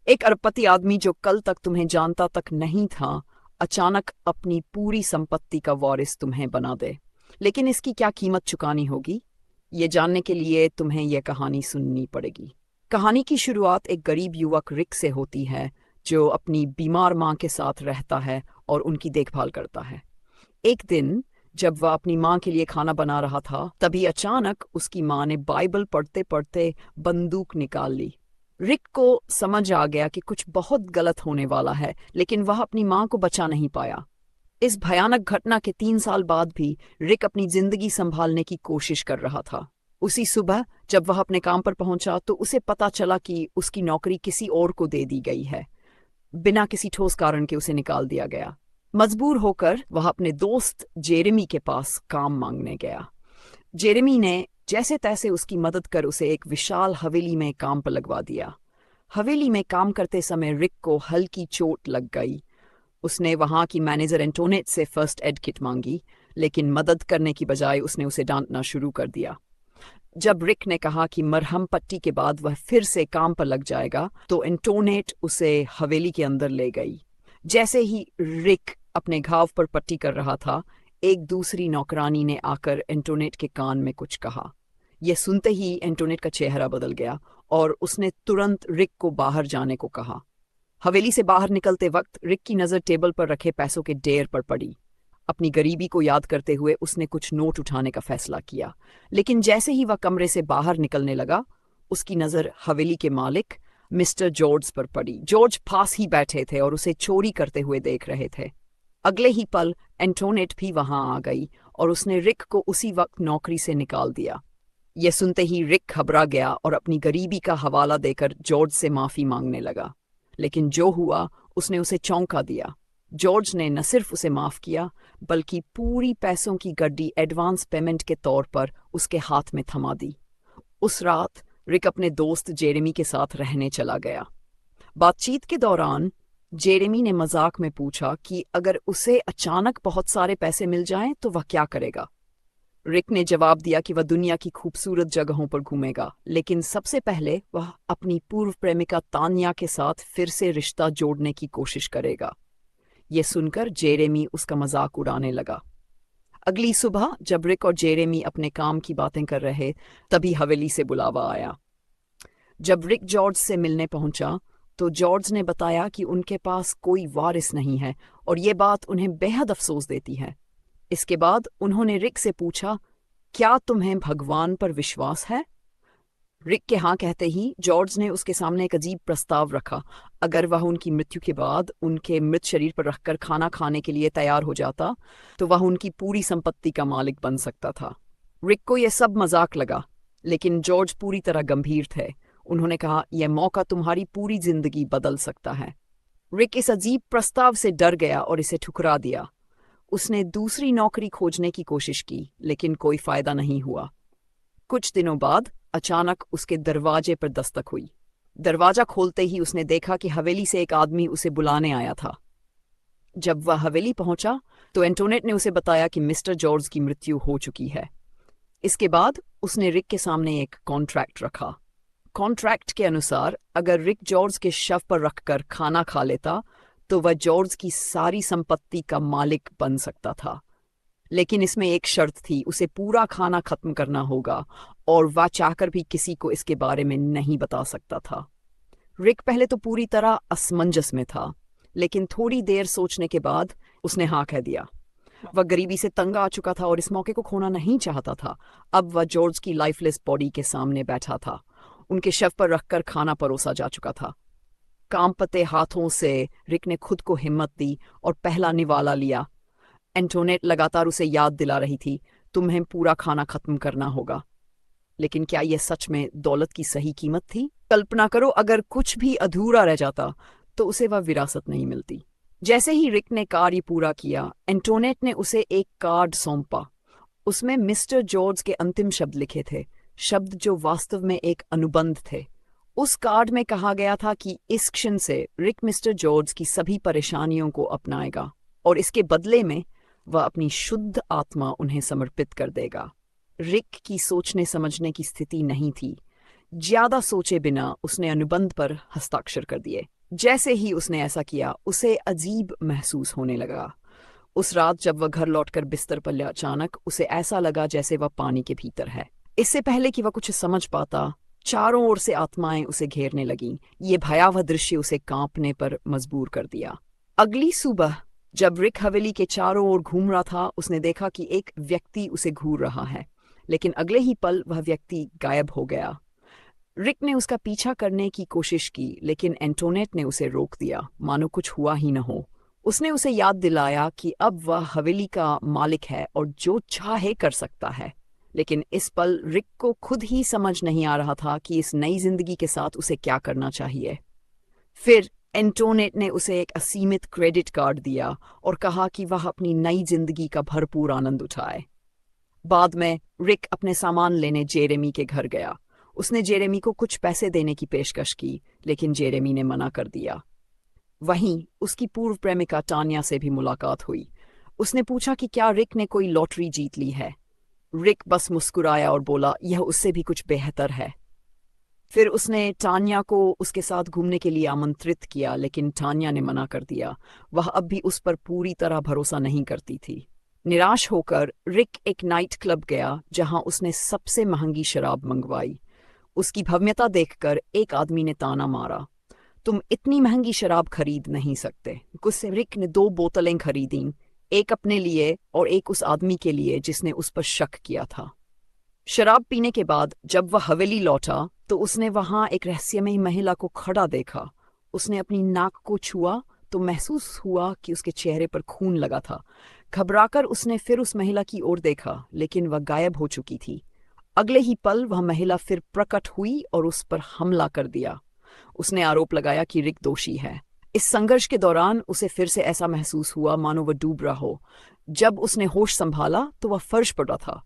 एक अरबपति आदमी जो कल तक तुम्हें जानता तक नहीं था, अचानक अपनी पूरी संपत्ति का वारिस तुम्हें बना दे। लेकिन इसकी क्या कीमत चुकानी होगी, ये जानने के लिए तुम्हें यह कहानी सुननी पड़ेगी। कहानी की शुरुआत एक गरीब युवक रिक से होती है, जो अपनी बीमार माँ के साथ रहता है और उनकी देखभाल करता है। एक दिन जब वह अपनी माँ के लिए खाना बना रहा था, तभी अचानक उसकी माँ ने बाइबल पढ़ते पढ़ते बंदूक निकाल ली। रिक को समझ आ गया कि कुछ बहुत गलत होने वाला है, लेकिन वह अपनी माँ को बचा नहीं पाया। इस भयानक घटना के 3 साल बाद भी रिक अपनी जिंदगी संभालने की कोशिश कर रहा था। उसी सुबह जब वह अपने काम पर पहुंचा तो उसे पता चला कि उसकी नौकरी किसी और को दे दी गई है। बिना किसी ठोस कारण के उसे निकाल दिया गया। मजबूर होकर वह अपने दोस्त जेरेमी के पास काम मांगने गया। जेरेमी ने जैसे तैसे उसकी मदद कर उसे एक विशाल हवेली में काम पर लगवा दिया। हवेली में काम करते समय रिक को हल्की चोट लग गई। उसने वहां की मैनेजर एंटोनेट से फर्स्ट एड किट मांगी, लेकिन मदद करने की बजाय उसने उसे डांटना शुरू कर दिया। जब रिक ने कहा कि मरहम पट्टी के बाद वह फिर से काम पर लग जाएगा, तो एंटोनेट उसे हवेली के अंदर ले गई। जैसे ही रिक अपने घाव पर पट्टी कर रहा था, एक दूसरी नौकरानी ने आकर एंटोनेट के कान में कुछ कहा। यह सुनते ही एंटोनेट का चेहरा बदल गया और उसने तुरंत रिक को बाहर जाने को कहा। हवेली से बाहर निकलते वक्त रिक की नजर टेबल पर रखे पैसों के ढेर पर पड़ी। अपनी गरीबी को याद करते हुए उसने कुछ नोट उठाने का फैसला किया, लेकिन जैसे ही वह कमरे से बाहर निकलने लगा, उसकी नजर हवेली के मालिक मिस्टर जॉर्ज पर पड़ी। जॉर्ज पास ही बैठे थे और उसे चोरी करते हुए देख रहे थे। अगले ही पल एंटोनेट भी वहां आ गई और उसने रिक को उसी वक्त नौकरी से निकाल दिया। यह सुनते ही रिक घबरा गया और अपनी गरीबी का हवाला देकर जॉर्ज से माफी मांगने लगा। लेकिन जो हुआ उसने उसे चौंका दिया। जॉर्ज ने न सिर्फ उसे माफ किया, बल्कि पूरी पैसों की गड्डी एडवांस पेमेंट के तौर पर उसके हाथ में थमा दी। उस रात रिक अपने दोस्त जेरेमी के साथ रहने चला गया। बातचीत के दौरान जेरेमी ने मजाक में पूछा कि अगर उसे अचानक बहुत सारे पैसे मिल जाएं तो वह क्या करेगा। रिक ने जवाब दिया कि वह दुनिया की खूबसूरत जगहों पर घूमेगा, लेकिन सबसे पहले वह अपनी पूर्व प्रेमिका तान्या के साथ फिर से रिश्ता जोड़ने की कोशिश करेगा। यह सुनकर जेरेमी उसका मजाक उड़ाने लगा। अगली सुबह जब रिक और जेरेमी अपने काम की बातें कर रहे, तभी हवेली से बुलावा आया। जब रिक जॉर्ज से मिलने पहुंचा तो जॉर्ज ने बताया कि उनके पास कोई वारिस नहीं है और ये बात उन्हें बेहद अफसोस देती है। इसके बाद उन्होंने रिक से पूछा, क्या तुम्हें भगवान पर विश्वास है? रिक के हाँ कहते ही जॉर्ज ने उसके सामने एक अजीब प्रस्ताव रखा। अगर वह उनकी मृत्यु के बाद उनके मृत शरीर पर रखकर खाना खाने के लिए तैयार हो जाता, तो वह उनकी पूरी संपत्ति का मालिक बन सकता था। रिक को यह सब मजाक लगा, लेकिन जॉर्ज पूरी तरह गंभीर थे। उन्होंने कहा, यह मौका तुम्हारी पूरी जिंदगी बदल सकता है। रिक इस अजीब प्रस्ताव से डर गया और इसे ठुकरा दिया। उसने दूसरी नौकरी खोजने की कोशिश की, लेकिन कोई फायदा नहीं हुआ। कुछ दिनों बाद अचानक उसके दरवाजे पर दस्तक हुई। दरवाजा खोलते ही उसने देखा कि हवेली से एक आदमी उसे बुलाने आया था। जब वह हवेली पहुंचा तो एंटोनेट ने उसे बताया कि मिस्टर जॉर्ज की मृत्यु हो चुकी है। इसके बाद उसने रिक के सामने एक कॉन्ट्रैक्ट रखा। कॉन्ट्रैक्ट के अनुसार अगर रिक जॉर्ज के शव पर रखकर खाना खा लेता, तो वह जॉर्ज की सारी संपत्ति का मालिक बन सकता था। लेकिन इसमें एक शर्त थी, उसे पूरा खाना खत्म करना होगा और वह चाहकर भी किसी को इसके बारे में नहीं बता सकता था। रिक पहले तो पूरी तरह असमंजस में था, लेकिन थोड़ी देर सोचने के बाद उसने हाँ कह दिया। वह गरीबी से तंग आ चुका था और इस मौके को खोना नहीं चाहता था। अब वह जॉर्ज की लाइफलेस बॉडी के सामने बैठा था। उनके शव पर रखकर खाना परोसा जा चुका था। कांपते हाथों से रिक ने खुद को हिम्मत दी और पहला निवाला लिया। एंटोनेट लगातार उसे याद दिला रही थी, तुम्हें पूरा खाना खत्म करना होगा। लेकिन क्या यह सच में दौलत की सही कीमत थी? कल्पना करो, अगर कुछ भी अधूरा रह जाता तो उसे वह विरासत नहीं मिलती। जैसे ही रिक ने कार्य पूरा किया, एंटोनेट ने उसे एक कार्ड सौंपा। उसमें मिस्टर जॉर्ज के अंतिम शब्द लिखे थे, शब्द जो वास्तव में एक अनुबंध थे। उस कार्ड में कहा गया था कि इस क्षण से रिक मिस्टर जॉर्ज की सभी परेशानियों को अपनाएगा और इसके बदले में वह अपनी शुद्ध आत्मा उन्हें समर्पित कर देगा। रिक की सोचने समझने की स्थिति नहीं थी। ज्यादा सोचे बिना उसने अनुबंध पर हस्ताक्षर कर दिए। जैसे ही उसने ऐसा किया उसे अजीब महसूस होने लगा। उस रात जब वह घर लौटकर बिस्तर पर लिया, अचानक उसे ऐसा लगा जैसे वह पानी के भीतर है। इससे पहले कि वह कुछ समझ पाता, चारों ओर से आत्माएं उसे घेरने लगीं। ये भयावह दृश्य उसे कांपने पर मजबूर कर दिया। अगली सुबह जब रिक हवेली के चारों ओर घूम रहा था, उसने देखा कि एक व्यक्ति उसे घूर रहा है, लेकिन अगले ही पल वह व्यक्ति गायब हो गया। रिक ने उसका पीछा करने की कोशिश की, लेकिन एंटोनेट ने उसे रोक दिया, मानो कुछ हुआ ही न हो। उसने उसे याद दिलाया कि अब वह हवेली का मालिक है और जो चाहे कर सकता है। लेकिन इस पल रिक को खुद ही समझ नहीं आ रहा था कि इस नई जिंदगी के साथ उसे क्या करना चाहिए। फिर एंटोनेट ने उसे एक असीमित क्रेडिट कार्ड दिया और कहा कि वह अपनी नई जिंदगी का भरपूर आनंद उठाए। बाद में रिक अपने सामान लेने जेरेमी के घर गया। उसने जेरेमी को कुछ पैसे देने की पेशकश की, लेकिन जेरेमी ने मना कर दिया। वहीं उसकी पूर्व प्रेमिका टान्या से भी मुलाकात हुई। उसने पूछा कि क्या रिक ने कोई लॉटरी जीत ली है। रिक बस मुस्कुराया और बोला यह उससे भी कुछ बेहतर है। फिर उसने टान्या को उसके साथ घूमने के लिए आमंत्रित किया, लेकिन टान्या ने मना कर दिया। वह अब भी उस पर पूरी तरह भरोसा नहीं करती थी। निराश होकर रिक एक नाइट क्लब गया, जहां उसने सबसे महंगी शराब मंगवाई। उसकी भव्यता देखकर एक आदमी ने ताना मारा, तुम इतनी महंगी शराब खरीद नहीं सकते। गुस्से रिक ने 2 बोतलें खरीदीं, एक अपने लिए और एक उस आदमी के लिए जिसने उस पर शक किया था। शराब पीने के बाद जब वह हवेली लौटा तो उसने वहां एक रहस्यमयी महिला को खड़ा देखा। उसने अपनी नाक को छुआ तो महसूस हुआ कि उसके चेहरे पर खून लगा था। घबराकर उसने फिर उस महिला की ओर देखा, लेकिन वह गायब हो चुकी थी। अगले ही पल वह महिला फिर प्रकट हुई और उस पर हमला कर दिया। उसने आरोप लगाया कि रिक दोषी है। इस संघर्ष के दौरान उसे फिर से ऐसा महसूस हुआ मानो वह डूब रहा हो। जब उसने होश संभाला तो वह फर्श पर था।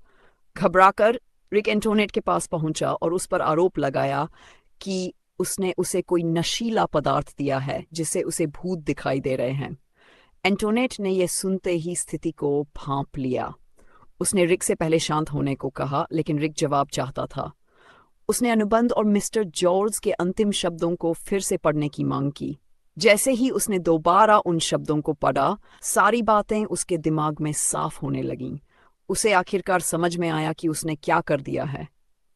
घबराकर रिक एंटोनेट के पास पहुंचा और उस पर आरोप लगाया कि उसने उसे कोई नशीला पदार्थ दिया है जिससे उसे भूत दिखाई दे रहे हैं। एंटोनेट ने यह सुनते ही स्थिति को भांप लिया। उसने रिक से पहले शांत होने को कहा, लेकिन रिक जवाब चाहता था। उसने अनुबंध और मिस्टर जॉर्ज के अंतिम शब्दों को फिर से पढ़ने की मांग की। जैसे ही उसने दोबारा उन शब्दों को पढ़ा, सारी बातें उसके दिमाग में साफ होने लगीं। उसे आखिरकार समझ में आया कि उसने क्या कर दिया है,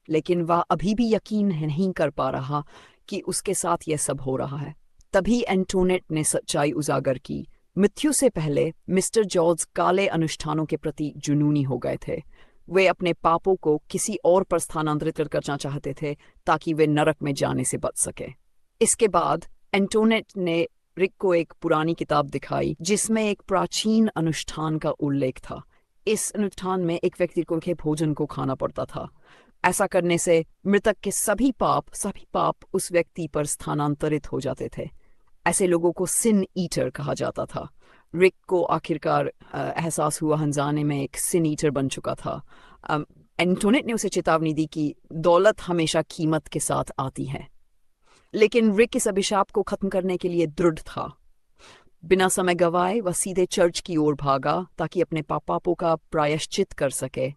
लेकिन वह अभी भी यकीन नहीं कर पा रहा कि उसके साथ यह सब हो रहा है। तभी एंटोनेट ने सच्चाई उजागर की। मृत्यु से पहले मिस्टर जॉर्ज काले अनुष्ठानों के प्रति जुनूनी हो गए थे। वे अपने पापों को किसी और पर स्थानांतरित करना चाहते थे ताकि वे नरक में जाने से बच सके। इसके बाद एंटोनेट ने रिक को एक पुरानी किताब दिखाई जिसमें एक प्राचीन अनुष्ठान का उल्लेख था। इस अनुष्ठान में एक व्यक्ति को के भोजन को खाना पड़ता था। ऐसा करने से मृतक के सभी पाप उस व्यक्ति पर स्थानांतरित हो जाते थे। ऐसे लोगों को सिन ईटर कहा जाता था। रिक को आखिरकार एहसास हुआ अनजाने में एक सिन ईटर बन चुका था। एंटोनेट ने उसे चेतावनी दी कि दौलत हमेशा कीमत के साथ आती है, लेकिन रिक इस अभिशाप को खत्म करने के लिए दृढ़ था। बिना समय गवाए वह सीधे चर्च की ओर भागा ताकि अपने पापों का प्रायश्चित कर सके।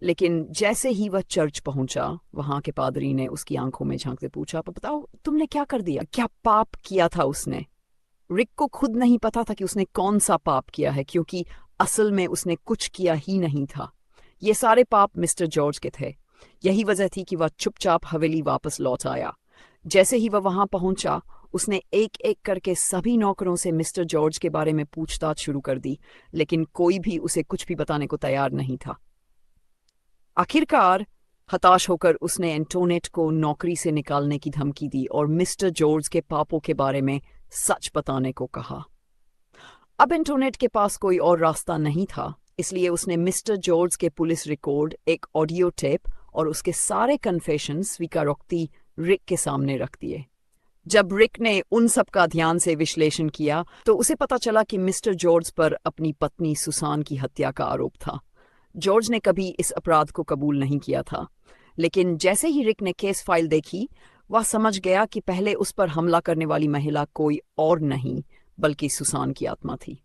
लेकिन जैसे ही वह चर्च पहुंचा, वहां के पादरी ने उसकी आंखों में झांकते पूछा, बताओ तुमने क्या कर दिया, क्या पाप किया था उसने। रिक को खुद नहीं पता था कि उसने कौन सा पाप किया है, क्योंकि असल में उसने कुछ किया ही नहीं था। ये सारे पाप मिस्टर जॉर्ज के थे। यही वजह थी कि वह चुपचाप हवेली वापस लौट आया। जैसे ही वह वहां पहुंचा, उसने एक एक करके सभी नौकरों से मिस्टर जॉर्ज के बारे में पूछताछ शुरू कर दी, लेकिन कोई भी उसे कुछ भी बताने को तैयार नहीं था। आखिरकार हताश होकर उसने एंटोनेट को नौकरी से निकालने की धमकी दी और मिस्टर जॉर्ज के पापों के बारे में सच बताने को कहा। अब एंटोनेट के पास कोई और रास्ता नहीं था, इसलिए उसने मिस्टर जॉर्ज के पुलिस रिकॉर्ड, एक ऑडियो टेप और उसके सारे कन्फेशन स्वीकारोक्ति रिक के सामने रख दिए। जब रिक ने उन सब का ध्यान से विश्लेषण किया तो उसे पता चला कि मिस्टर जॉर्ज पर अपनी पत्नी सुसान की हत्या का आरोप था। जॉर्ज ने कभी इस अपराध को कबूल नहीं किया था, लेकिन जैसे ही रिक ने केस फाइल देखी, वह समझ गया कि पहले उस पर हमला करने वाली महिला कोई और नहीं बल्कि सुसान की आत्मा थी।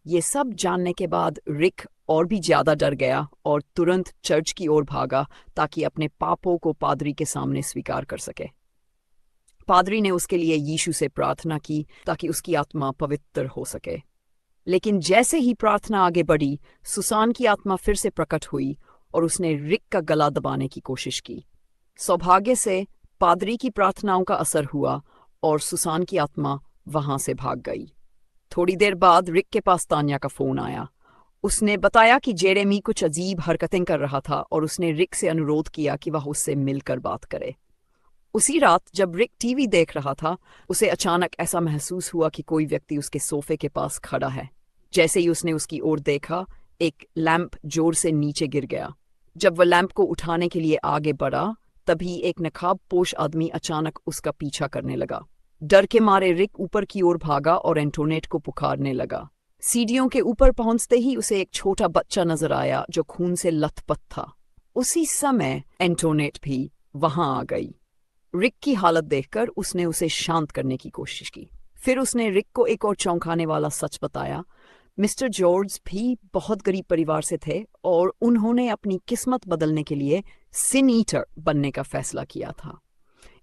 ये सब जानने के बाद रिक और भी ज्यादा डर गया और तुरंत चर्च की ओर भागा ताकि अपने पापों को पादरी के सामने स्वीकार कर सके। पादरी ने उसके लिए यीशु से प्रार्थना की ताकि उसकी आत्मा पवित्र हो सके। लेकिन जैसे ही प्रार्थना आगे बढ़ी, सुसान की आत्मा फिर से प्रकट हुई और उसने रिक का गला दबाने की कोशिश की। सौभाग्य से पादरी की प्रार्थनाओं का असर हुआ और सुसान की आत्मा वहां से भाग गई। थोड़ी देर बाद रिक के पास तान्या का फोन आया। उसने बताया कि जेरेमी कुछ अजीब हरकतें कर रहा था और उसने रिक से अनुरोध किया कि वह उससे मिलकर बात करे। उसी रात जब रिक टीवी देख रहा था, उसे अचानक ऐसा महसूस हुआ कि कोई व्यक्ति उसके सोफे के पास खड़ा है। जैसे ही उसने उसकी ओर देखा, एक लैंप जोर से नीचे गिर गया। जब वह लैंप को उठाने के लिए आगे बढ़ा, तभी एक नकाबपोश आदमी अचानक उसका पीछा करने लगा। डर के मारे रिक ऊपर की ओर भागा और एंटोनेट को पुकारने लगा। सीढ़ियों के ऊपर पहुंचते ही उसे एक छोटा बच्चा नजर आया जो खून से लथपथ था। उसी समय एंटोनेट भी वहां आ गई। रिक की हालत देखकर उसने उसे शांत करने की कोशिश की। फिर उसने रिक को एक और चौंकाने वाला सच बताया। मिस्टर जॉर्ज भी बहुत गरीब परिवार से थे और उन्होंने अपनी किस्मत बदलने के लिए सिन ईटर बनने का फैसला किया था।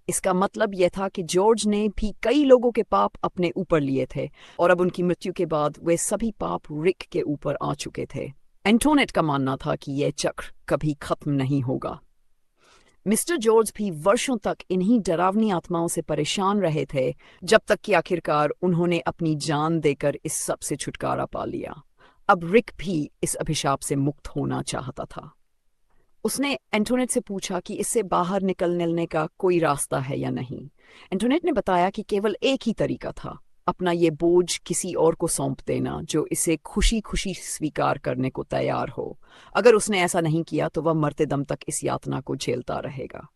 इसका मतलब यह था कि जॉर्ज ने भी कई लोगों के पाप अपने ऊपर लिए थे और अब उनकी मृत्यु के बाद वे सभी पाप रिक के ऊपर आ चुके थे। एंटोनेट का मानना था कि यह चक्र कभी खत्म नहीं होगा। मिस्टर जॉर्ज भी वर्षों तक इन्हीं डरावनी आत्माओं से परेशान रहे थे, जब तक कि आखिरकार उन्होंने अपनी जान देकर इस सब से छुटकारा पा लिया। अब रिक भी इस अभिशाप से मुक्त होना चाहता था। उसने एंटोनेट से पूछा कि इससे बाहर निकलने का कोई रास्ता है या नहीं। एंटोनेट ने बताया कि केवल एक ही तरीका था, अपना ये बोझ किसी और को सौंप देना जो इसे खुशी खुशी स्वीकार करने को तैयार हो। अगर उसने ऐसा नहीं किया तो वह मरते दम तक इस यातना को झेलता रहेगा।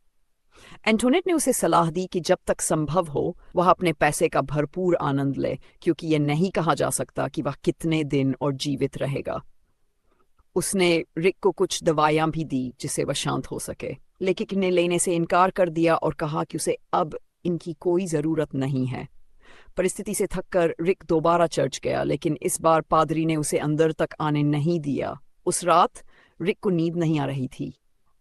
एंटोनेट ने उसे सलाह दी कि जब तक संभव हो वह अपने पैसे का भरपूर आनंद ले, क्योंकि यह नहीं कहा जा सकता कि वह कितने दिन और जीवित रहेगा। उसने रिक को कुछ दवाइयां भी दी जिससे वह शांत हो सके, लेकिन ने लेने से इनकार कर दिया और कहा कि उसे अब इनकी कोई जरूरत नहीं है। परिस्थिति से थककर रिक दोबारा चर्च गया, लेकिन इस बार पादरी ने उसे अंदर तक आने नहीं दिया। उस रात रिक को नींद नहीं आ रही थी।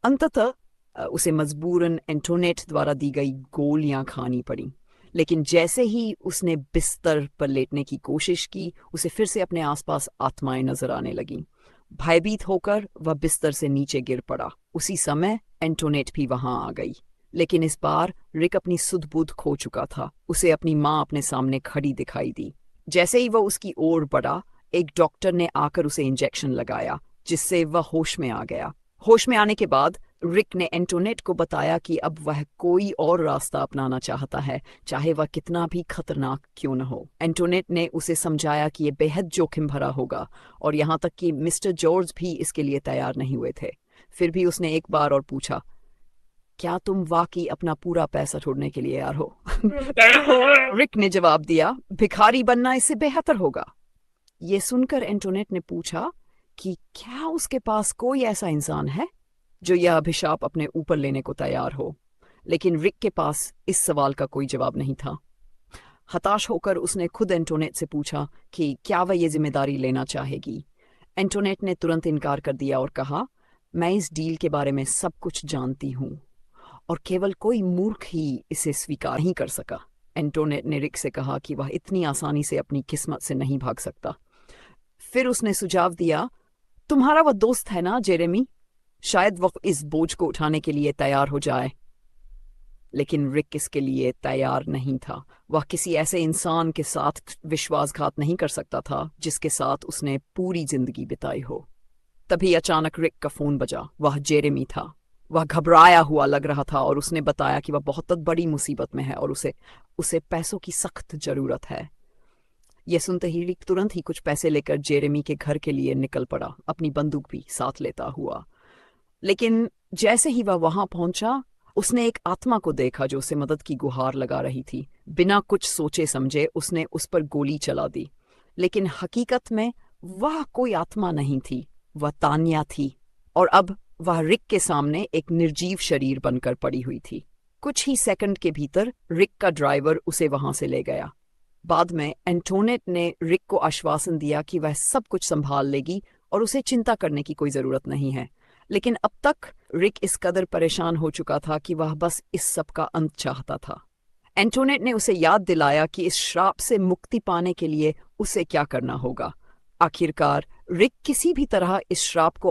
अंततः उसे मजबूरन एंटोनेट द्वारा दी गई गोलियां खानी पड़ी। लेकिन जैसे ही उसने बिस्तर पर लेटने की कोशिश की, उसे फिर से अपने आसपास आत्माएं नजर आने लगीं। भयभीत होकर वह बिस्तर से नीचे गिर पड़ा। उसी समय एंटोनेट भी वहां आ गई, लेकिन इस बार रिक अपनी सुध बुध खो चुका था। उसे अपनी माँ अपने सामने खड़ी दिखाई दी। जैसे ही वह उसकी ओर बढ़ा, एक डॉक्टर ने आकर उसे इंजेक्शन लगाया, जिससे वह होश में आ गया। होश में आने के बाद रिक ने एंटोनेट को बताया कि अब वह कोई और रास्ता अपनाना चाहता है, चाहे वह कितना भी खतरनाक क्यों न हो। एंटोनेट ने उसे समझाया कि यह बेहद जोखिम भरा होगा और यहाँ तक कि मिस्टर जॉर्ज भी इसके लिए तैयार नहीं हुए थे। फिर भी उसने एक बार और पूछा, क्या तुम वाकई अपना पूरा पैसा छोड़ने के लिए तैयार हो? रिक ने जवाब दिया, भिखारी बनना इससे बेहतर होगा। ये सुनकर एंटोनेट ने पूछा कि क्या उसके पास कोई ऐसा इंसान है जो यह अभिशाप अपने ऊपर लेने को तैयार हो। लेकिन रिक के पास इस सवाल का कोई जवाब नहीं था। हताश होकर उसने खुद एंटोनेट से पूछा कि क्या वह ये जिम्मेदारी लेना चाहेगी। एंटोनेट ने तुरंत इनकार कर दिया और कहा, मैं इस डील के बारे में सब कुछ जानती हूँ और केवल कोई मूर्ख ही इसे स्वीकार नहीं कर सका। एंटोनेट ने रिक से कहा कि वह इतनी आसानी से अपनी किस्मत से नहीं भाग सकता। फिर उसने सुझाव दिया, तुम्हारा वह दोस्त है ना जेरेमी, शायद वह इस बोझ को उठाने के लिए तैयार हो जाए। लेकिन रिक इसके लिए तैयार नहीं था। वह किसी ऐसे इंसान के साथ विश्वासघात नहीं कर सकता था जिसके साथ उसने पूरी जिंदगी बिताई हो। तभी अचानक रिक का फोन बजा। वह जेरेमी था। वह घबराया हुआ लग रहा था और उसने बताया कि वह बहुत बड़ी मुसीबत में है और उसे पैसों की सख्त जरूरत है। यह सुनते ही रिक तुरंत ही कुछ पैसे लेकर जेरेमी के घर के लिए निकल पड़ा, अपनी बंदूक भी साथ लेता हुआ। लेकिन जैसे ही वह वहां पहुंचा, उसने एक आत्मा को देखा जो उसे मदद की गुहार लगा रही थी। बिना कुछ सोचे समझे उसने उस पर गोली चला दी, लेकिन हकीकत में वह कोई आत्मा नहीं थी, वह तान्या थी। और अब वह रिक के सामने एक निर्जीव शरीर बनकर पड़ी हुई थी। कुछ ही सेकंड के भीतर रिक का ड्राइवर उसे वहां से ले गया। बाद में एंटोनेट ने रिक को आश्वासन दिया कि वह सब कुछ संभाल लेगी और उसे चिंता करने की कोई जरूरत नहीं है। लेकिन अब तक रिक इस कदर परेशान हो चुका था कि वह बस इस सब का अंत चाहता था। एंटोनेट ने उसे याद दिलाया कि इस श्राप से मुक्ति पाने के लिए उसे क्या करना होगा। आखिरकार रिक किसी भी तरह इस श्राप को